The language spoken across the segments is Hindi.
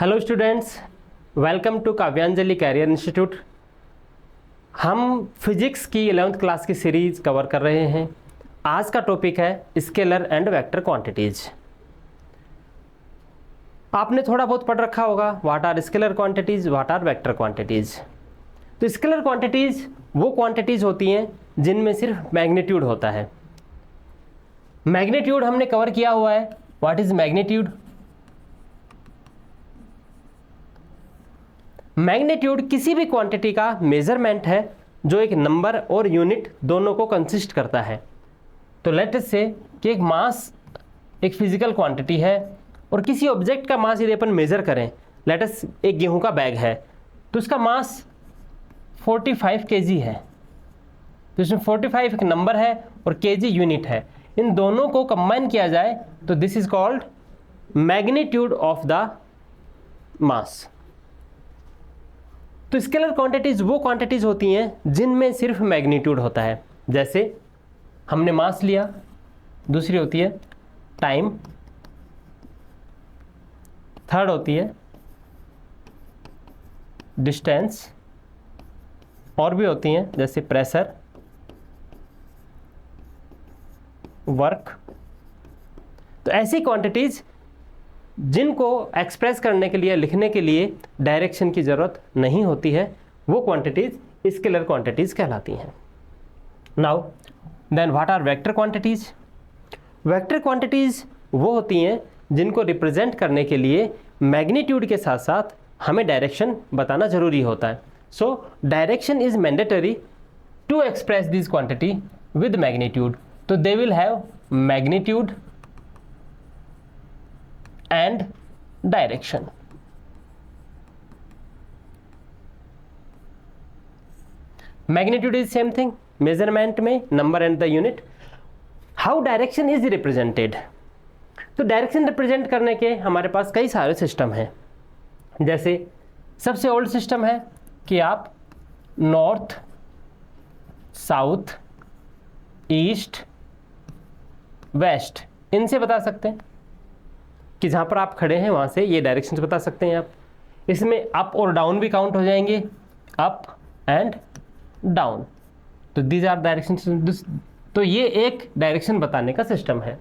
हेलो स्टूडेंट्स, वेलकम टू काव्यांजलि कैरियर इंस्टीट्यूट। हम फिजिक्स की 11th क्लास की सीरीज़ कवर कर रहे हैं। आज का टॉपिक है स्केलर एंड वेक्टर क्वांटिटीज़। आपने थोड़ा बहुत पढ़ रखा होगा what are scalar quantities, what are vector quantities. तो स्केलर क्वांटिटीज़ वो क्वांटिटीज़ होती हैं जिनमें सिर्फ मैग्नीट्यूड होता है। मैग्नीट्यूड हमने कवर किया हुआ है। What is magnitude? मैग्नीट्यूड किसी भी क्वांटिटी का मेजरमेंट है जो एक नंबर और यूनिट दोनों को कंसिस्ट करता है। तो लेट अस से कि एक मास एक फिजिकल क्वांटिटी है और किसी ऑब्जेक्ट का मास यदि अपन मेजर करें, लेट अस एक गेहूं का बैग है तो उसका मास 45 kg है। तो इसमें 45 एक नंबर है और kg यूनिट है। इन दोनों को कंबाइन किया जाए तो this is called magnitude of the mass. तो स्केलर क्वांटिटीज वो क्वांटिटीज होती हैं जिनमें सिर्फ मैग्नीट्यूड होता है। जैसे हमने मास लिया, दूसरी होती है टाइम, थर्ड होती है डिस्टेंस, और भी होती हैं जैसे प्रेशर, वर्क। तो ऐसी क्वांटिटीज जिनको एक्सप्रेस करने के लिए, लिखने के लिए डायरेक्शन की ज़रूरत नहीं होती है, वो क्वांटिटीज स्केलर क्वांटिटीज कहलाती हैं। Now then what are vector quantities? Vector quantities वो होती हैं जिनको रिप्रेजेंट करने के लिए मैग्नीट्यूड के साथ साथ हमें डायरेक्शन बताना जरूरी होता है। So direction is mandatory to express this quantity with magnitude. तो they will have magnitude and direction. Magnitude is same thing, measurement में number and the unit. How direction is represented? तो डायरेक्शन रिप्रेजेंट करने के हमारे पास कई सारे सिस्टम हैं। जैसे सबसे ओल्ड सिस्टम है कि आप नॉर्थ, साउथ, ईस्ट, वेस्ट इनसे बता सकते हैं कि जहाँ पर आप खड़े हैं वहाँ से ये डायरेक्शन बता सकते हैं आप। इसमें अप और डाउन भी काउंट हो जाएंगे, अप एंड डाउन। तो दीज आर डायरेक्शन। तो ये एक डायरेक्शन बताने का सिस्टम है।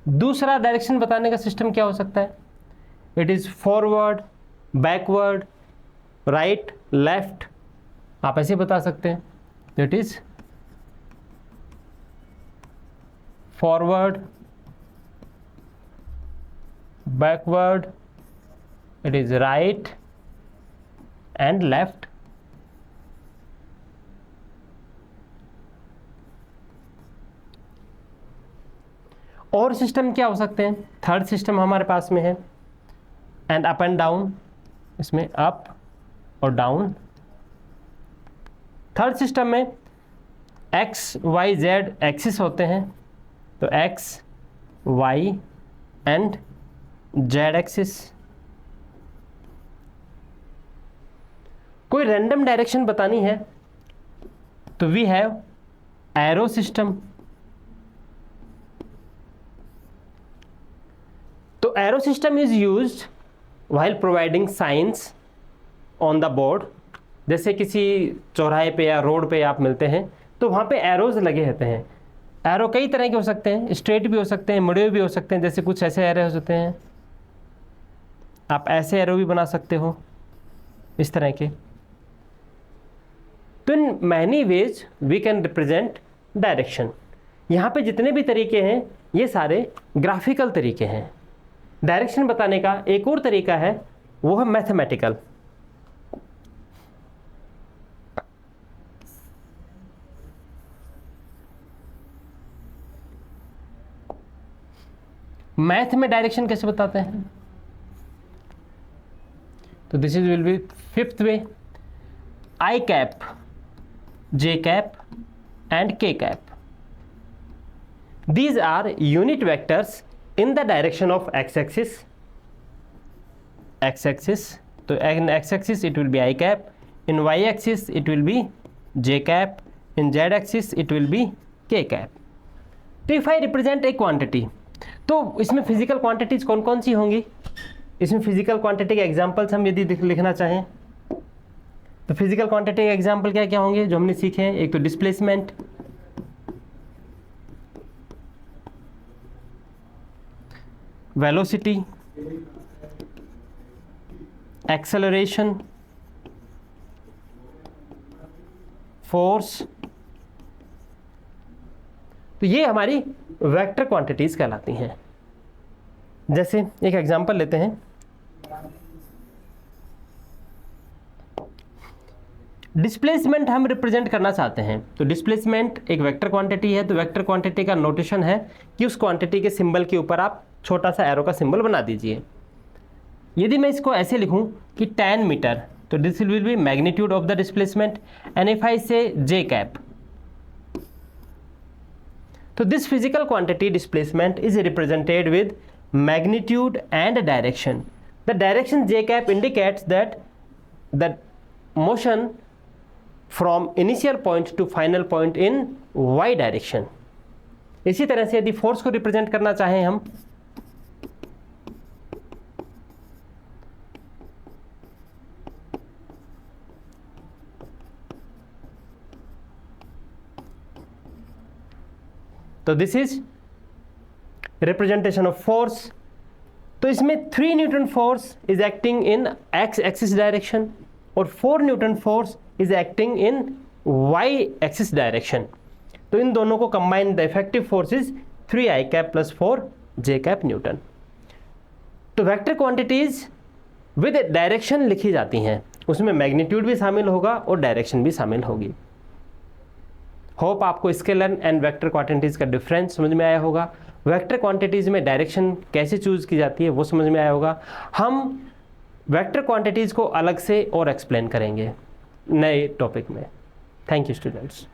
दूसरा डायरेक्शन बताने का सिस्टम क्या हो सकता है? It is forward, backward, right, left. आप ऐसे बता सकते हैं। It is forward, backward, it is right and left. और सिस्टम क्या हो सकते हैं? थर्ड सिस्टम हमारे पास में है एंड अप एंड डाउन। इसमें अप और डाउन। थर्ड सिस्टम में एक्स, वाई, जेड एक्सिस होते हैं। तो X, Y and Z axis. कोई रैंडम डायरेक्शन बतानी है तो वी हैव एरो सिस्टम। तो arrow system is used while providing signs on the board. जैसे किसी चौराहे पे या रोड पे आप मिलते हैं तो वहाँ पे एरोज लगे रहते हैं। एरो कई तरह के हो सकते हैं, स्ट्रेट भी हो सकते हैं, मुड़े भी हो सकते हैं। जैसे कुछ ऐसे एरो हो सकते हैं, आप ऐसे एरो भी बना सकते हो, इस तरह के। तो in many ways we can represent direction. यहाँ पे जितने भी तरीके हैं ये सारे ग्राफिकल तरीके हैं। डायरेक्शन बताने का एक और तरीका है, वो है मैथमेटिकल। मैथ में डायरेक्शन कैसे बताते हैं? तो this is will be fifth way, I cap, J cap and के cap. These are unit vectors in the direction of x-axis. X-axis, तो in x-axis it will be I cap, in y-axis it will be j cap, in z-axis it will be k cap. तो if I represent a quantity, तो इसमें फिजिकल क्वांटिटीज कौन कौन सी होंगी? इसमें फिजिकल क्वांटिटी के एग्जांपल्स हम यदि लिखना चाहें तो फिजिकल क्वांटिटी के एग्जांपल क्या क्या होंगे जो हमने सीखे हैं? एक तो डिस्प्लेसमेंट, वेलोसिटी, एक्सेलरेशन, फोर्स। तो ये हमारी वेक्टर क्वांटिटीज कहलाती हैं। जैसे एक एग्जांपल लेते हैं, डिस्प्लेसमेंट हम रिप्रेजेंट करना चाहते हैं तो डिस्प्लेसमेंट एक वेक्टर क्वांटिटी है। तो वेक्टर क्वांटिटी का नोटेशन है कि उस क्वांटिटी के सिंबल के ऊपर आप छोटा सा एरो का सिंबल बना दीजिए। यदि मैं इसको ऐसे लिखूं कि 10 मीटर, तो this will be magnitude of the displacement. And if I say J cap, तो this physical quantity displacement is represented with magnitude and direction. The direction J cap indicates that the motion from initial point to final point in Y direction. इसी तरह से यदि फोर्स को रिप्रेजेंट करना चाहें हम, तो this is representation of force. तो इसमें 3 newton force is acting in X axis direction और 4 newton force is acting in Y axis direction. तो इन दोनों को combine the effective force is 3i cap plus 4j cap newton. तो वेक्टर क्वांटिटीज विद डायरेक्शन लिखी जाती हैं, उसमें मैग्नीट्यूड भी शामिल होगा और डायरेक्शन भी शामिल होगी। होप आपको स्केलर एंड वेक्टर क्वांटिटीज का डिफरेंस समझ में आया होगा। वेक्टर क्वांटिटीज में डायरेक्शन कैसे चूज की जाती है वो समझ में आया होगा। हम वेक्टर क्वांटिटीज को अलग से और एक्सप्लेन करेंगे नए टॉपिक में। Thank you students.